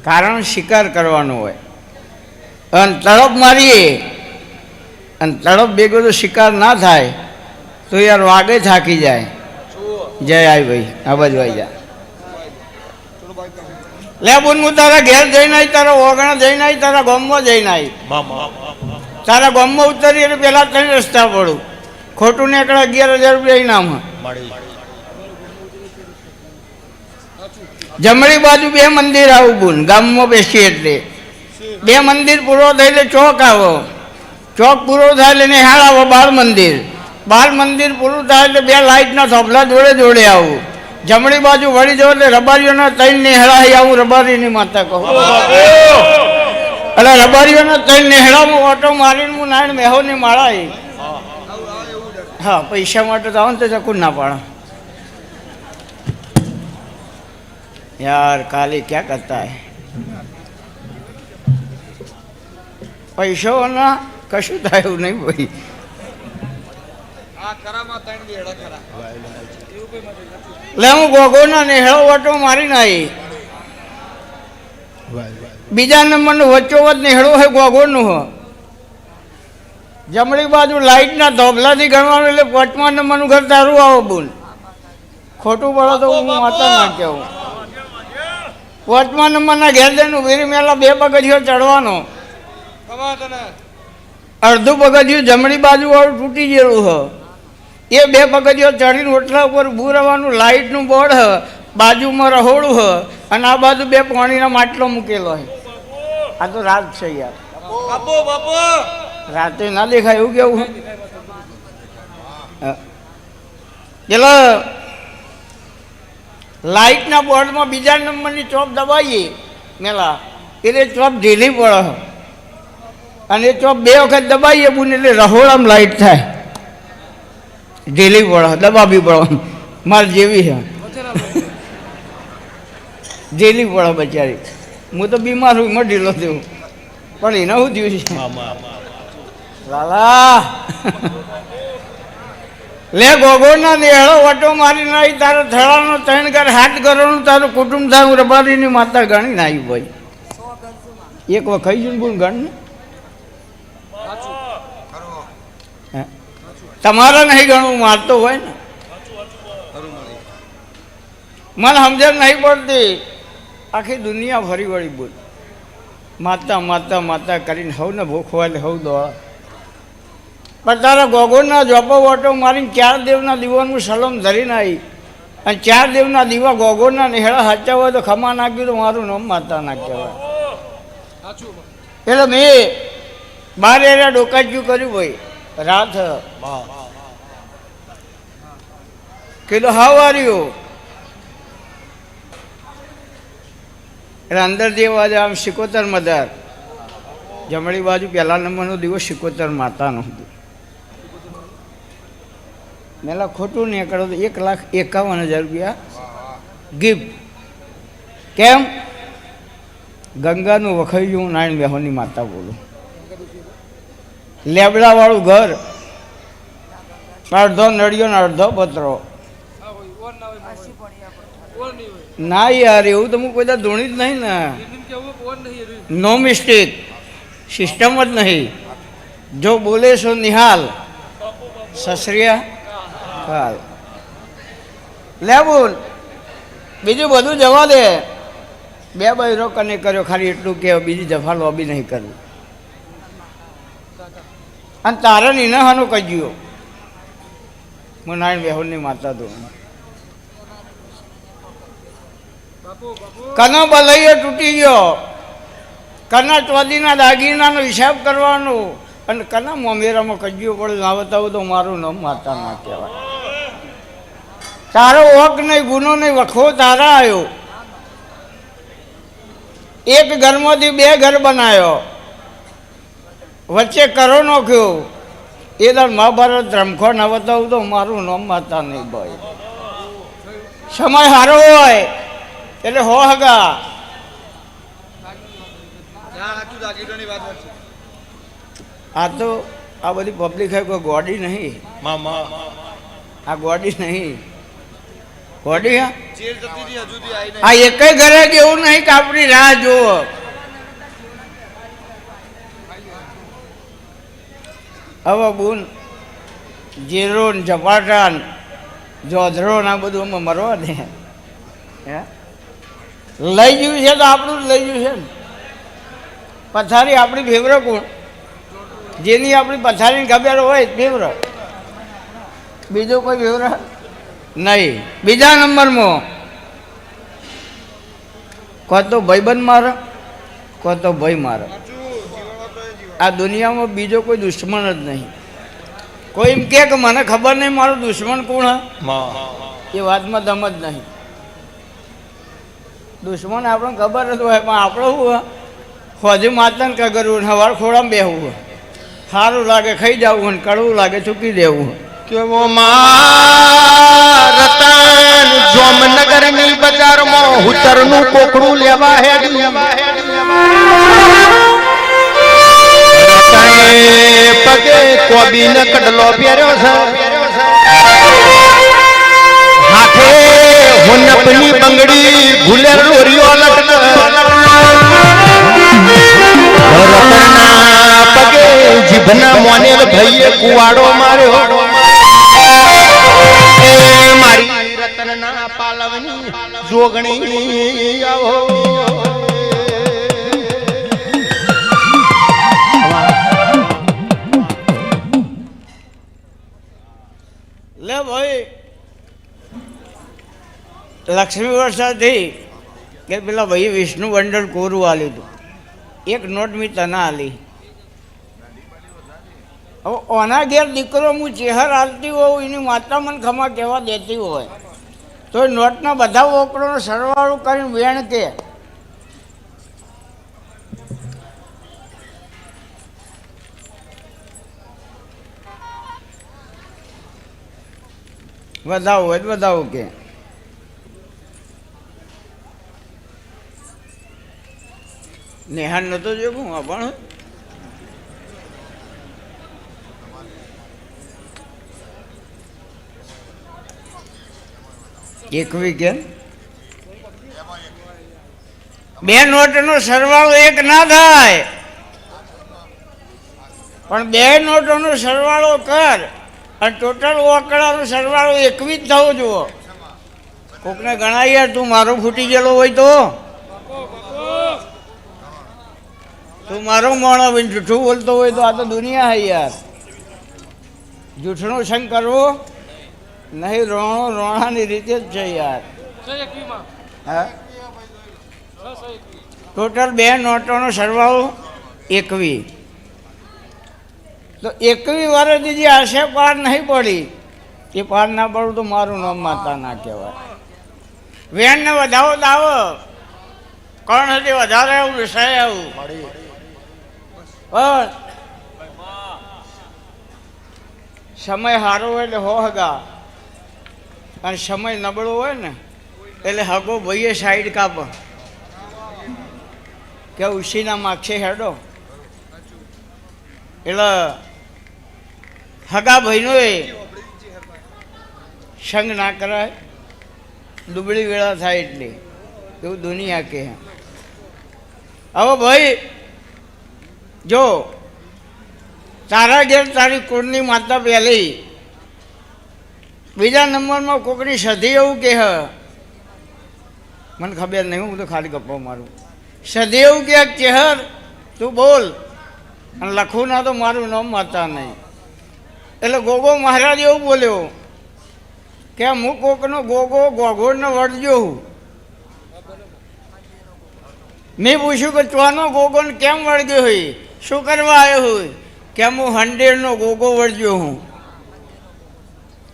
કારણ શિકાર કરવાનો હોય અને તળપ મારીએ અને તળપ ભેગો તો શિકાર ના થાય તો યાર વાગે થાકી જાય. જય આય ભાઈ આ બાજુ આવી જા. લે બોન હું તારા ઘેર જઈને આવી, તારા ઓગણા જઈને આવી, તારા ગામમાં જઈને આવી. તારા ગામમાં ઉતરી એટલે પેલા 3 રસ્તા પડું. ખોટું નીકળે 11,000 રૂપિયા ઇનામ. જમણી બાજુ 2 મંદિર આવું બોન ગામમાં બેસી એટલે 2 મંદિર પૂરો થાય એટલે ચોક આવો. ચોક પૂરો થાય એટલે નિહાળ આવો 12 મંદિર. 12 મંદિર પૂરું થાય એટલે 2 લાઇટના થોભલા જોડે જોડે આવું. જમણી બાજુ વળી જાવ એટલે રબારીઓના 3 નેહળા આવું. રબારીની માતા કહું એટલે રબારીઓના 3 નેહળામાં ઓટો મારીને હું નાયણ મેહોની માળા. હા પૈસા માટે તો આવો ને તો ચકું ના પાડો યાર. કાલે ક્યાં કરતા હે પૈસાઓના કશું થાય એવું નહીં ભાઈ. લે હું ગોગોના નેહળો ઓટો મારીને આવી. બીજા નંબરનું વચ્ચોવચ નેહળો હોય ગોગોનું હો. જમણી બાજુ લાઇટના ધોબલાથી ગણવાનું એટલે 5મા નંબરનું ઘર તારું આવો બોલ. ખોટું પડે તો હું વાંચા ના કહેવું. 5મા નંબરના ઘેર જઈને વીરી મેલા 2 પગથિયો ચડવાનો. અડધું પગથિયું જમણી બાજુ વાળું તૂટી ગયેલું હ. એ 2 પગથિયો ચડીને ઓટલા ઉપર ઊભું રહેવાનું. લાઇટનું બોર્ડ હ, બાજુમાં રહોડું હ અને આ બાજુ 2 પાણીના માટલો મૂકેલો હોય. આ તો રાત છે યાર. રાતે ના દેખાય એવું કેવું. પેલો લાઇટના બોર્ડમાં બીજા નંબરની ચોપ દબાવીએ મેલા એટલે ચોપ ઢીલી પડે અને એ ચોપ 2 વખત દબાવીએ બુન એટલે રહોડામાં લાઇટ થાય. ઢીલી પડે દબાવી પડે માર જેવી છે. ઢીલી પડે બચારી. હું તો બીમાર હું એમાં ઢીલો થયું પણ એને શું થયું છે લાલા. લે ગોગોના નેહળો ઓટો મારીને આવી. તારો થળાનો 3 ઘર 7 ઘરોનું તારું કુટુંબ થાય. હું રબારીની માતા ગણીને આવી ભાઈ. એક વખત ખાઈ જુ બોલ ગણ. તમારે નહીં ગણવું મારતો હોય ને. મને સમજણ નહીં પડતી. આખી દુનિયા ફરી વળી બોલ. માતા માતા માતા કરીને હવ ને ભૂખવા એટલે હવ દોડા. પણ તારા ગોગોના જોપો ઓટો મારીને 4 દેવના દીવાનું સલમ ધરીને આવી અને 4 દેવના દીવા ગોગોના નેહળા સાચા હોય તો ખમા નાખ્યું તો મારું નામ માતા ના કહેવાય. એટલે મેં 12 એરિયા ડોકાચ્યું કર્યું ભાઈ. રાત કીધું હાવ આવ્યું એટલે અંદર દેવા આમ 77 મદાર. જમણી બાજુ 1લા નંબરનો દીવો 77 માતાનો હતો. મેલા ખોટું નીકળો તો 1,51,000 રૂપિયા ગિફ્ટ. કેમ? ગંગાનું વખાઈ ગયું. નારાયણ બેહોની માતા બોલું. લેબડાવાળું ઘર, અડધો નળિયો ને અડધો પતરો. ના યાર એવું તો હું કોઈ ધોણી જ નહીં ને. નો મિસ્ટેક. સિસ્ટમ જ નહીં. જો બોલે છો નિહાલ સસરિયા હાલ. લે બોલ બીજું બધું જવા દે. 2 બૈરો કને કર્યો ખાલી એટલું કે બીજી જફા લોબી નહીં કરવી. અને તારે નિનાહાનો કજ્યો હું નારાયણ બેહોરની માતા દો. કનો બલૈયો તૂટી ગયો. કના ચોદીના દાગીનાનો હિસાબ કરવાનો અને કના મોમેરામાં કજ્યો પડે ના બતાવું તો મારું નામ માતા ના કહેવાય. તારો ઓક નહીં ગુનો નહીં વખો તારા આવ્યો. એક ઘરમાંથી 2 ઘર બનાવ્યો. વચ્ચે કરો નાખ્યો. એ દર મહાભારત રમખો ના બતાવું તો મારું નામ માતા નહીં ભાઈ. સમય સારો હોય એટલે હો હગા. આ તો આ બધી પબ્લિક હોય કોઈ ગોડી નહીં. આ ગોડી નહીં. કોડી આ એક ઘરે એવું નહીં કે આપણી રાહ જુઓ. હવે બુન જીરો ને ઝપાટા જોધરો ના બધું અમે મરવા દે. હે લઈ ગયું છે તો આપણું જ લઈ ગયું છે ને. પથારી આપણી ફેવરે કોણ? જેની આપણી પથારીની ખબર હોય ફેવરે, બીજો કોઈ ફેવરે નહીં. બીજા નંબરમાં કો તો ભાઈબંધ મારે, કો તો ભાઈ મારે. આ દુનિયામાં બીજો કોઈ દુશ્મન જ નહીં. કોઈ એમ કે મને ખબર નહીં મારો દુશ્મન કોણ હે, એ વાતમાં દમ જ નહીં. દુશ્મન આપણને ખબર જ હોય, પણ આપણે શું હોજે માતાને કગરવું, હવાર ખોળામાં બેહવું, સારું લાગે ખાઈ જવું ને કડવું લાગે ચૂકી દેવું. કેવો રતન જોમનગરની બજારમાં ઉતરનું કોકડું લેવા પગે કોબી ને કડલો પહેર્યો છે, હાથે હોનપની બંગડી ભૂલે લોરીઓ રતનના પગે જીભના મોનેલ ભાઈએ કુવાડો માર્યો. મારી રતનના પાલવની જોગણી આવો. લે ભાઈ લક્ષ્મી વર્ષાથી કે પેલા ભાઈ વિષ્ણુ બંડલ કોરું આલ્યું હતું, એક નોટ મેં તને આલી. હવે ઓના ઘેર દીકરો હું ચેહર હાલતી હોઉં, એની માતા મને ખમા કહેવા દેતી હોય તો નોટના બધા ઓકળોનો સરવાળો કરીને વેણ કે વધાવો હોય તો વધાવો કે. નેહાન નતો જો હું પણ એકવી કે બે નોટનો સરવાળો એક ના થાય, પણ બે નોટોનો સરવાળો કર અને ટોટલ ઓકળાનો સરવાળો 21 થવો જુઓ. કોકને ગણાય યાર, તું મારો ફૂટી ગયેલો હોય તો તું મારો મોણો બન જૂઠું બોલતો હોય તો આ તો દુનિયા હે યાર. જૂઠનો સંગ કરવો નહીં, રોણો રોણાની રીતે જ છે યાર. હા ટોટલ બે નોટોનો સરવાળો 21. તો 21 વર્ષથી જે આશે પાર નહીં પડી, એ પાર ના પડું તો મારું નામ માતા ના કહેવાય. વેણને વધાવો દાવો કોણ હતી વધારે આવું વિષય આવું. પણ સમય સારો હોય એટલે હો હગા, અને સમય નબળો હોય ને એટલે હગો ભાઈએ સાઈડ કાપ કે ઉશીના માગશે હેડો. એટલે હગા ભાઈનો એ સંગ ના કરાય, દુબળી વેળા થાય એટલે એવું દુનિયા કે. હવે ભાઈ જો તારા ઘેર તારી કુળની માતા પહેલી, બીજા નંબરમાં કોકની સધી એવું કે મને ખબર નહીં, હું બધું ખાલી ગપ્પો મારું. સધી એવું કે ચેહર તું બોલ, અને લખું ના તો મારું નામ માતા નહીં. એટલે ગોગો મહારાજ એવું બોલ્યો કે હું કોકનો ગોગો ગોગોળને વળજો હું. મેં પૂછ્યું કે ચોનો ગોગોને કેમ વળગ્યો હોય, શું કરવા આવ્યો હોય, કે હું હંડેરનો ગોગો વળજો હું.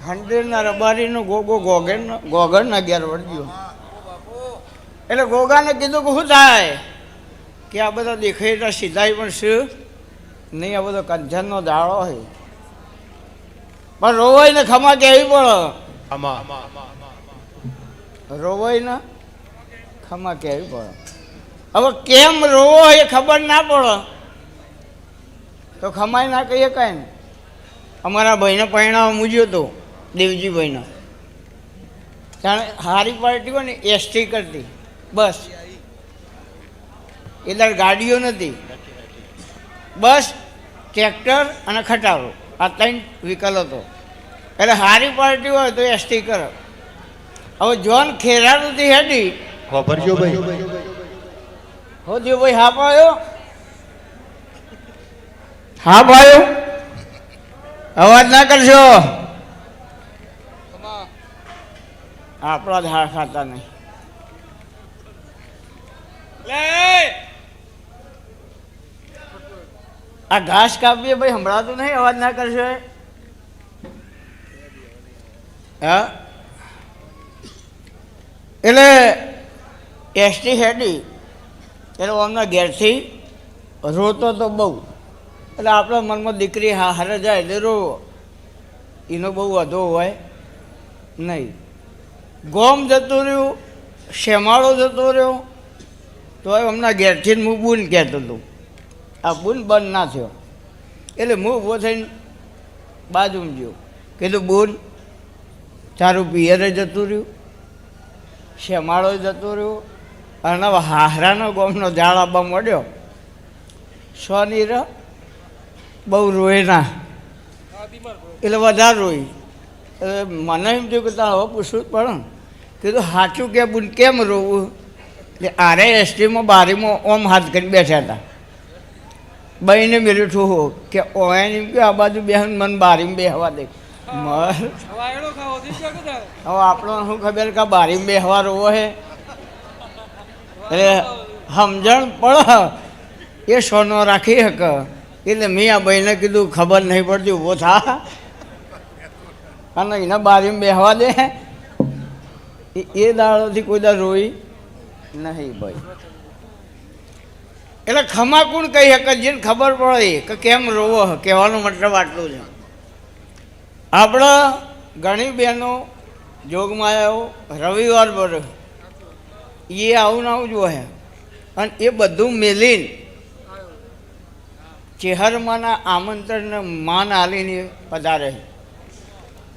હંડેરના રબારીનો ગોગો ગોગળના ઘેર વળગ્યો. એટલે ગોગાને કીધું કે શું થાય, કે આ બધા દેખાય સીધાઈ પણ શું નહીં, આ બધો કંચનનો દાડો હોય. પણ રોવાઈને ખમા કહેવી પડે, રોવાઈને ખમા કહેવી પડે. હવે કેમ રોવો એ ખબર ના પડે તો ખમાય ના કહીએ કાંઈ ને. અમારા ભાઈને પરિણામ મૂજ્યો હતો દેવજીભાઈનો, જાણે હારી પાર્ટી હોય ને એસટી કરતી બસ, એટલે ગાડીઓ નથી, બસ ટ્રેક્ટર અને ખટારો આ 3 વ્હીકલ હતો. એટલે હારી પાર્ટી હોય તો એસટી કરો. હવે જોન ખેરાલુથી હેડી ખબરજો ભાઈ હો દિયો ભાઈ, હા પાયો, હા પાયો, અવાજ ના કરશો, આપણા જ હાર ખાતા નહીં. આ ઘાસ કાપીએ ભાઈ, સંભળાતું નહીં, અવાજ ના કરશો. હા, એટલે એસટી હેડી એટલે અમના ઘેરથી રોતો તો બહુ, એટલે આપણા મનમાં દીકરી હારે જાય એટલે રોવો, એનો બહુ વધો હોય નહીં. ગોમ જતું રહ્યું, શેમાળો જતો રહ્યો, તો હમણાં ઘેરથી હું બૂન કહેતો હતો, આ બૂન બંધ ના થયો. એટલે હું ઊભો થઈને બાજુમાં ગયો, કીધું બૂન તારું પિયરે જતું રહ્યું, શેમાળો જતો રહ્યો, અને હાહરાનો ગોમનો ઝાડ આવવા મળ્યો, સોની ર બહુ રોય ના, એટલે વધારે રોઈ. મને એમ થયું કે તારે હવે પૂછવું જ પડે ને. કીધું સાચું કે બુન કેમ રોવું? એટલે આરે એસટીમાં બારીમાં ઓમ હાથ કરીને બેઠા હતા, બહીને મેળ્યું ઠું કે ઓય એમ કે આ બાજુ બેહન મને બારીમાં બેહવા દે. હવે આપણને શું ખબર કે બારીમાં બેહવા રોવો હે? એટલે સમજણ પડે એ સોનો રાખી હક. એટલે મેં આ ભાઈને કીધું ખબર નહીં પડતી, ઊભો થા અને એને બારીમાં બેહવા દે. એ દાડોથી કોઈ દાડ રોઈ નહીં ભાઈ. એટલે ખમા કોણ કહી શકે? જેને ખબર પડે કે કેમ રોવો, કહેવાનો મતલબ આટલું છે. આપણે ઘણી બહેનો જોગમાયાઓ રવિવાર પર એ આવું આવું જ હોય, અને એ બધું મેલીને ચેહરમાંના આમંત્રણને માન આલીને પધારે.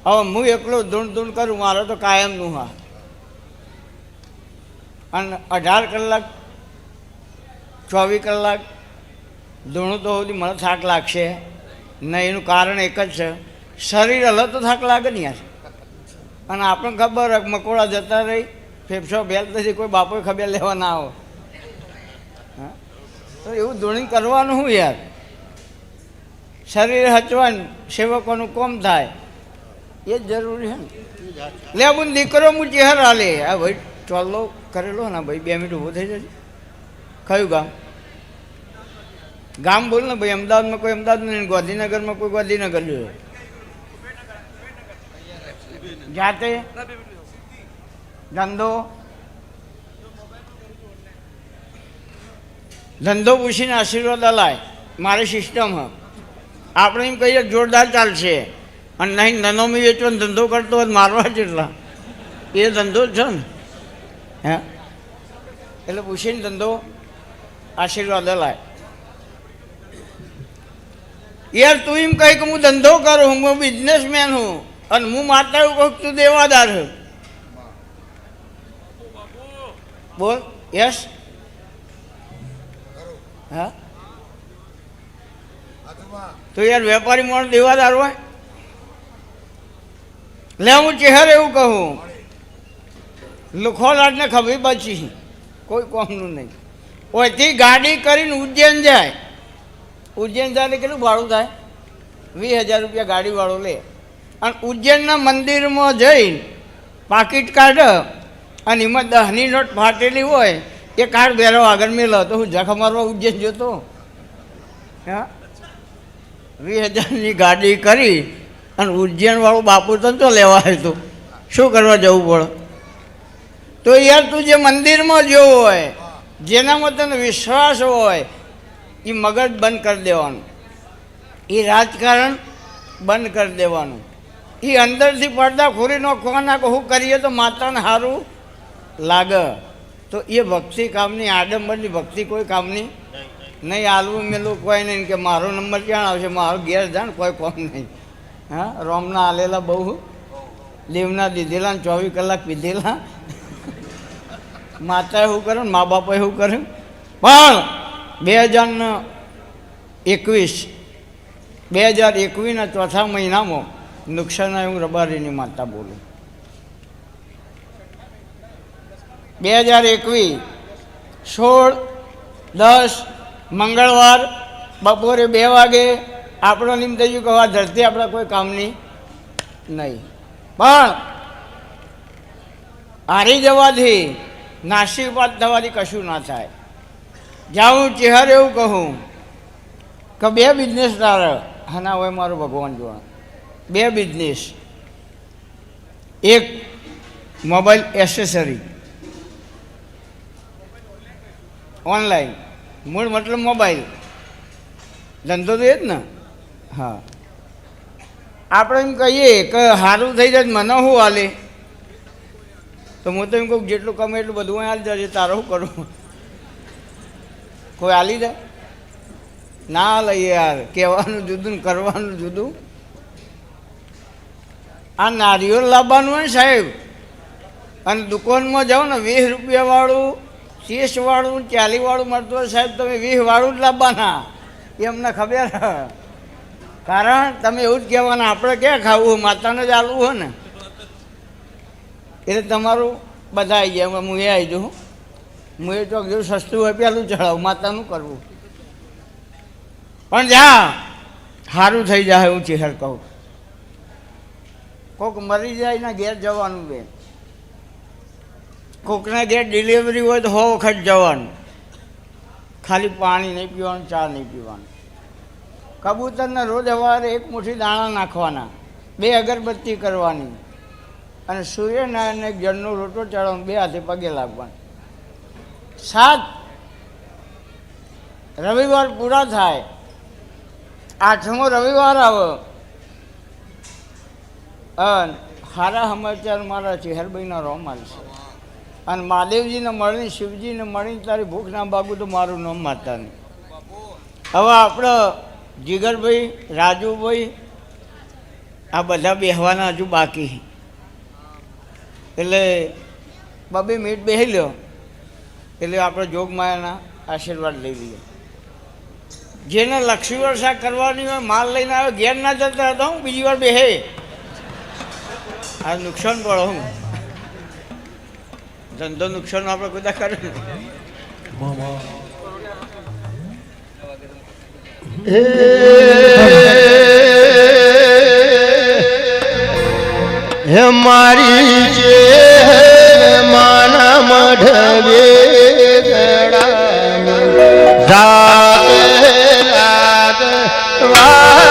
હવે હું એકલો ધૂણ ધૂણ કરું, મારે તો કાયમનું હા. અને 18 કલાક 24 કલાક ધૂણું તો સુધી મને થાક લાગશે નહીં. એનું કારણ એક જ છે, શરીર હલે તો થાક લાગે ને યાર. અને આપણને ખબર મકોડા જતા રહી, ફેફસો ભેલ નથી, કોઈ બાપોએ ખબર લેવા ના આવો. હા, તો એવું ધૂણી કરવાનું શું યાર? શરીર હચવાનું, સેવકોનું કોમ થાય, એ જ જરૂરી છે ને. લે હું દીકરો હું ચહેર હાલે. આ ભાઈ ચોલ્લો કરેલો ને ભાઈ, 2 મિનિટ ઊભો થઈ જશે. કયું ગામ? ગામ બોલ ને ભાઈ. અમદાવાદમાં કોઈ અમદાવાદ નહીં, ગાંધીનગરમાં કોઈ ગાંધીનગર જોઈએ. જાતે ધંધો પૂછીને આશીર્વાદ અલાય. મારી સિસ્ટમ હ આપણે એમ કહીએ જોરદાર ચાલશે, અને નહીં નનોમી વેચવાનો ધંધો કરતો હોય મારવા જેટલા એ ધંધો જ છે ને. હે, એટલે પૂછીને ધંધો આશીર્વાદ અલાય. યાર તું એમ કહી કે હું ધંધો કરું, હું બિઝનેસમેન હું, અને હું માતા એવું કહું તું દેવાદાર છું. બોલ યસ. હા, તો યાર વેપારી માણસ દેવાદાર હોય? લે હું ચહેર એવું કહું, લુખોલાટને ખભી બચી, કોઈ કોમનું નહીં. ઓયથી ગાડી કરીને ઉજ્જૈન જાય. ઉજ્જૈન જાય એટલે કેટલું ભાડું થાય? 20,000 રૂપિયા ગાડીવાળો લે. અને ઉજ્જૈનના મંદિરમાં જઈને પાકીટ કાઢે, અને એમાં 10ની નોટ ફાટેલી હોય, એ કાર્ડ બેરો આગળ મેલો. તો હું જખ મારવા ઉજ્જૈન જતો? હા, 20,000ની ગાડી કરી અને ઉજ્જૈનવાળું બાપુ તો લેવા હતું, શું કરવા જવું પડે? તો યાર તું જે મંદિરમાં જોવું હોય, જેનામાં તને વિશ્વાસ હોય, એ મગજ બંધ કરી દેવાનું, એ રાજકારણ બંધ કરી દેવાનું, એ અંદરથી પડદાખોરી નોખવાના કે હું કરીએ તો માતાને સારું લાગે. તો એ ભક્તિ કામની, આડંબરની ભક્તિ કોઈ કામની નહીં. આલવું મેલું કોઈ નહીં કે મારો નંબર ક્યાં આવશે, મારો ઘેર જાણ કોઈ કોમ નહીં. હા, રોમના આલેલા બહુ દેવના દીધેલા ને 24 કલાક પીધેલા. માતા એવું કરે ને મા બાપા એવું કરે. પણ 2021ના ચોથા મહિનામાં નુકસાન આવ્યું. રબારીની માતા બોલું. 2021 16/10 મંગળવાર બપોરે 2 વાગે આપણો નિમ થઈ ગયું કે આ ધરતી આપણા કોઈ કામની નહીં. પણ હારી જવાથી નાસીપાત થવાથી કશું ના થાય. જ્યાં હું ચહેર એવું કહું કે 2 બિઝનેસ તારે હા હોય મારું ભગવાન જોવા. 2 બિઝનેસ, એક મોબાઈલ એસેસરી ઓનલાઈન, મૂળ મતલબ મોબાઈલ ધંધો તો એ જ ને. હા, આપણે એમ કહીએ કે સારું થઈ જાય મને શું હાલે, તો હું તો એમ કહું જેટલું કમે એટલું બધું હાલી જાય. તારે શું કરું? કોઈ હાલી જાય ના લઈએ યાર. કહેવાનું જુદું ને કરવાનું જુદું. આ નારિયેળ લાવવાનું હોય સાહેબ, અને દુકાનમાં જાઓ ને 20 રૂપિયાવાળું, 30વાળું, 40વાળું મળતું હોય સાહેબ, તમે 20વાળું જ લાવવાના. એ અમને ખબર. કારણ તમે એવું જ કહેવાના આપણે ક્યાં ખાવું, માતાને જ આલવું હોય ને. એટલે તમારું બધા આવી જાય. હું એ આવી જાઉં, હું એ ચોક જેવું સસ્તું હોય પેલું ચડાવું, માતાનું કરવું. પણ જા સારું થઈ જાય હું ચહેર કહું. કોઈક મરી જાય ને ઘેર જવાનું બે, કોકના ઘેર ડિલિવરી હોય તો 100 વખત જવાનું. ખાલી પાણી નહીં પીવાનું, ચા નહીં પીવાનું. કબૂતરને રોજ સવારે 1 મુઠ્ઠી દાણા નાખવાના, 2 અગરબત્તી કરવાની, અને સૂર્યનારાયણને જળનો રોટો ચડાવવાનો, 2 હાથે પગે લાગવાનું. 7 રવિવાર પૂરા થાય, 8મો રવિવાર આવે અને સારા સમાચાર મારા ચહેરભાઈના રોમાલ છે. અને મહાદેવજીને મળીને, શિવજીને મળીને તારી ભૂખ ના ભાગું તો મારું નામ માતાને. હવે આપણે જીગરભાઈ, રાજુભાઈ આ બધા બેહવાના હજુ બાકી. એટલે 2 મિનિટ બેસી લ્યો એટલે આપણે જોગમાયાના આશીર્વાદ લઈ લઈએ. જેને લક્ષ્મી વર્ષા કરવાની હોય માલ લઈને આવે, ઘેર ના જતા હતા હું બીજી વાર બેહે. આ નુકસાન પડો હું ધંધો નુકસાન આપણે બધા કરે. હે મારી છે માના મઢવે ગડા લાગ